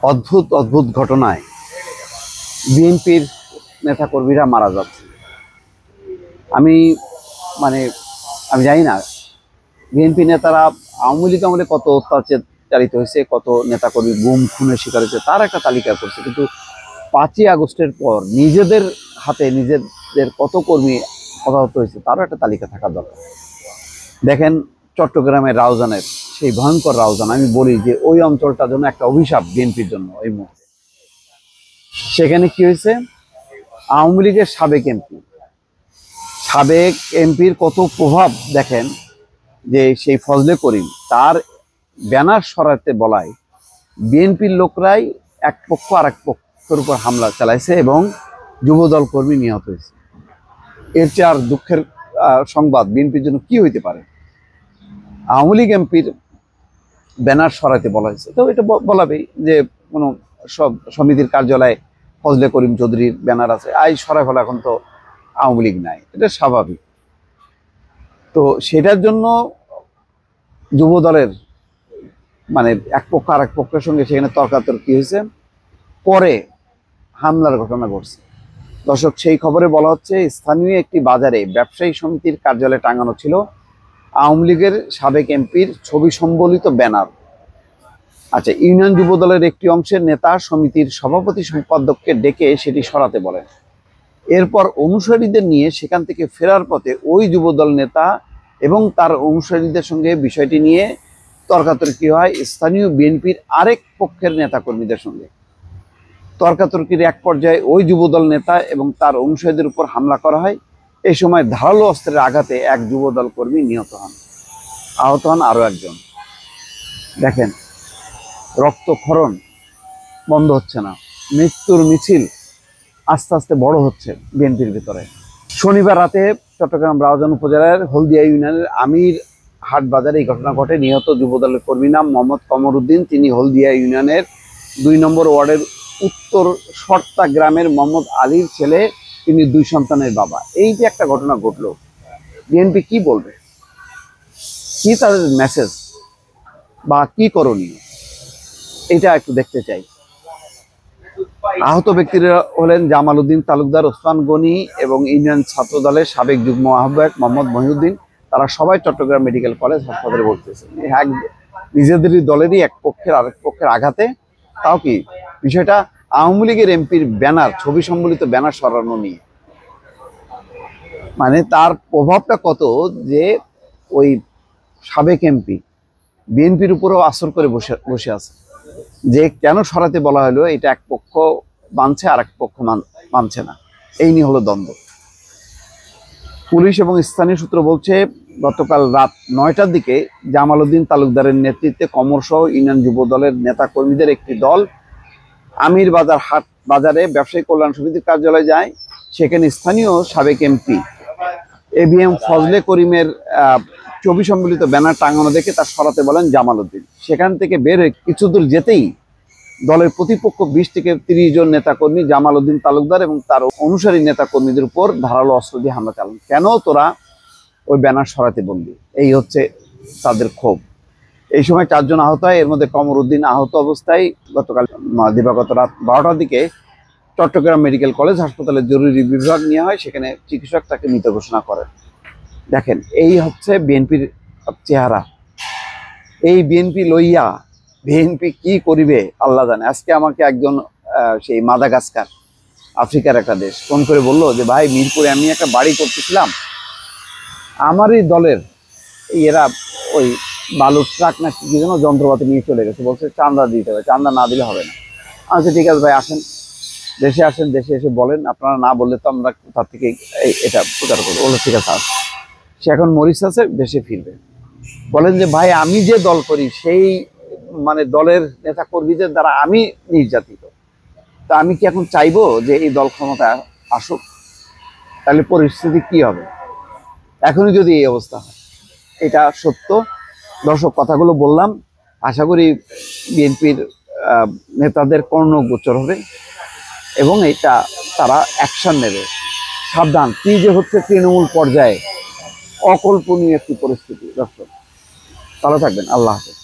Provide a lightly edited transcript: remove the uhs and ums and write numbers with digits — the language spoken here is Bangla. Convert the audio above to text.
অদ্ভুত অদ্ভুত ঘটনায় বিএনপির নেতাকর্মীরা মারা যাচ্ছে। আমি মানে আমি জানি না বিএনপি নেতারা আওয়ামী লীগ আমলে কত অত্যাচারিত হয়েছে, কত নেতাকর্মী গুম খুনের শিকার হয়েছে তার একটা তালিকা করছে, কিন্তু 5ই আগস্টের পর নিজেদের হাতে নিজেদের কত কর্মী হতাহত হয়েছে তারও একটা তালিকা থাকা দরকার। দেখেন চট্টগ্রামের রাউজানের সেই ভয়ঙ্কর রাউজান, আমি বলি যে ওই অঞ্চলটার জন্য একটা অভিশাপ বিএনপির জন্য। এই মুহূর্তে সেখানে কি হয়েছে, আওয়ামী লীগের সাবেক এমপির কত প্রভাব দেখেন, যে সেই ফজলে করিম তার ব্যানার সরাতে বলায় বিএনপির লোকরাই এক পক্ষ আর এক পক্ষের উপর হামলা চালাইছে এবং যুবদল কর্মী নিহত হয়েছে। এর চেয়ে আর দুঃখের সংবাদ বিএনপির জন্য কি হইতে পারে? আওয়ামী লীগ এমপির ব্যানার সরাতে বলা হয়েছে, তো এটা বলাবেই যে কোনো সব সমিতির কার্যালয়ে ফজলে করিম চৌধুরীর ব্যানার আছে, সরাই ফেলা, এখন তো আওয়ামী লীগ নাই, এটা স্বাভাবিক। তো সেটার জন্য যুব দলের মানে এক পক্ষ আর এক পক্ষের সঙ্গে সেখানে তর্কাতর্কি হয়েছে, পরে হামলার ঘটনা ঘটছে। দর্শক, সেই খবরে বলা হচ্ছে স্থানীয় একটি বাজারে ব্যবসায়ী সমিতির কার্যালয়ে টাঙানো ছিল আওয়ামী লীগের সাবেক এমপির ছবি সম্বলিত ব্যানার। আচ্ছা, ইউনিয়ন যুব দলের একটি অংশের নেতা সমিতির সভাপতি সম্পাদককে ডেকে সেটি সরাতে বলেন। এরপর অনুসারীদের নিয়ে সেখান থেকে ফেরার পথে ওই যুবদল নেতা এবং তার অনুসারীদের সঙ্গে বিষয়টি নিয়ে তর্কাতর্কি হয় স্থানীয় বিএনপির আরেক পক্ষের নেতাকর্মীদের সঙ্গে। তর্কাতর্কির এক পর্যায়ে ওই যুবদল নেতা এবং তার অনুসারীদের উপর হামলা করা হয়। এই সময় ধারালো অস্ত্রের আঘাতে এক যুবদল কর্মী নিহত হন, আহত হন আরো একজন। দেখেন, রক্তক্ষরণ বন্ধ হচ্ছে না, মৃত্যুর মিছিল আস্তে আস্তে বড় হচ্ছে বিএনপির ভিতরে। শনিবার রাতে চট্টগ্রাম রাউজান উপজেলার হলদিয়া ইউনিয়নের আমির হাট বাজারে এই ঘটনা ঘটে। নিহত যুবদলের কর্মী নাম মোহাম্মদ কমর উদ্দিন। তিনি হলদিয়া ইউনিয়নের 2 নম্বর ওয়ার্ডের উত্তর শর্তা গ্রামের মোহাম্মদ আলীর ছেলে। তিনি 2 সন্তানের বাবা। এই যে একটা ঘটনা ঘটলো, বিএনপি কি বলবে, কি তাদের মেসেজ বা কি করণীয়, এটা একটু দেখতে চাই। আহত ব্যক্তিরা হলেন জামাল উদ্দিন তালুকদার, ওসমান গনি এবং ইউনিয়ন ছাত্র দলের সাবেক যুগ্ম আহ্বায়ক মোহাম্মদ মহিউদ্দিন। তারা সবাই চট্টগ্রাম মেডিকেল কলেজ হাসপাতালে ভর্তি হয়েছে। নিজেদেরই দলেরই এক পক্ষের আরেক পক্ষের আঘাতে, তাও কি বিষয়টা আওয়ামী লীগের এমপির ব্যানার, ছবি সম্বলিত ব্যানার সরানো নিয়ে। মানে তার প্রভাবটা কত, যে ওই সাবেক এমপি বিএনপির উপরেও আসর করে বসে আছে, যে কেন সরাতে বলা হলো, এটা এক পক্ষ মানছে আর এক পক্ষ মানছে না। এই নিয়ে হলো দ্বন্দ্ব। পুলিশ এবং স্থানীয় সূত্র বলছে, গতকাল রাত 9টার দিকে জামাল উদ্দিন তালুকদারের নেতৃত্বে কমরসহ ইউনিয়ন যুব দলের নেতা কর্মীদের একটি দল আমির বাজার হাট বাজারে ব্যবসায়ী কল্যাণ সমিতির কার্যালয়ে যায়। সেখানে স্থানীয় সাবেক এমপি এবিএম ফজলে করিমের ছবি সম্বলিত ব্যানার টাঙানো দেখে তা সরাতে বলেন জামাল উদ্দিন। সেখান থেকে বের হয়ে কিছু দূর যেতেই দলের প্রতিপক্ষ 20 থেকে 30 জন নেতাকর্মী জামাল উদ্দিন তালুকদার এবং তার অনুসারী নেতাকর্মীদের উপর ধারালো অস্ত্র দিয়ে হামলা চালান। কেন তোরা ওই ব্যানার সরাতে বললি, এই হচ্ছে তাদের ক্ষোভ। এই সময় 4 জন আহত হয়। এর মধ্যে কমর উদ্দিন আহত অবস্থায় গতকাল দিবাগত রাত 12টার দিকে চট্টগ্রাম মেডিকেল কলেজ হাসপাতালে জরুরি বিভাগ নেওয়া হয়। সেখানে চিকিৎসক তাকে মৃত ঘোষণা করেন। দেখেন, এই হচ্ছে বিএনপির চেহারা। এই বিএনপি লইয়া বিএনপি কি করিবে আল্লাহ জানে। আজকে আমাকে একজন সেই মাদাগাস্কার, আফ্রিকার একটা দেশ, ফোন করে বললো যে ভাই, মিরপুরে আমি একটা বাড়ি করতেছিলাম, আমারই দলের এরা ওই বালুর ট্রাক না কি যেন যন্ত্রপাতি নিয়ে চলে গেছে, বলছে চাঁদা দিতে হবে, চাঁদা না দিলে হবে না। আচ্ছা ঠিক আছে ভাই, আসেন, দেশে এসে বলেন, আপনারা না বললে তো আমরা তার থেকে এটা প্রচার করবো। বললো ঠিক আছে। সে এখন মরিচ আছে, দেশে ফিরবে। বলেন যে ভাই, আমি যে দল করি সেই মানে দলের নেতা কর্মীদের দ্বারা আমি নির্যাতিত, তা আমি কি এখন চাইবো যে এই দল ক্ষমতায় আসুক? তাহলে পরিস্থিতি কি হবে এখনই যদি এই অবস্থা হয়? এটা সত্য। দর্শক, কথাগুলো বললাম, আশা করি বিএনপির নেতাদের কর্ণগোচর হবে এবং এটা তারা অ্যাকশন নেবে। সাবধান, কি যে হচ্ছে তৃণমূল পর্যায়ে, অকল্পনীয় একটি পরিস্থিতি। দর্শক, ভালো থাকবেন, আল্লাহ হাফেজ।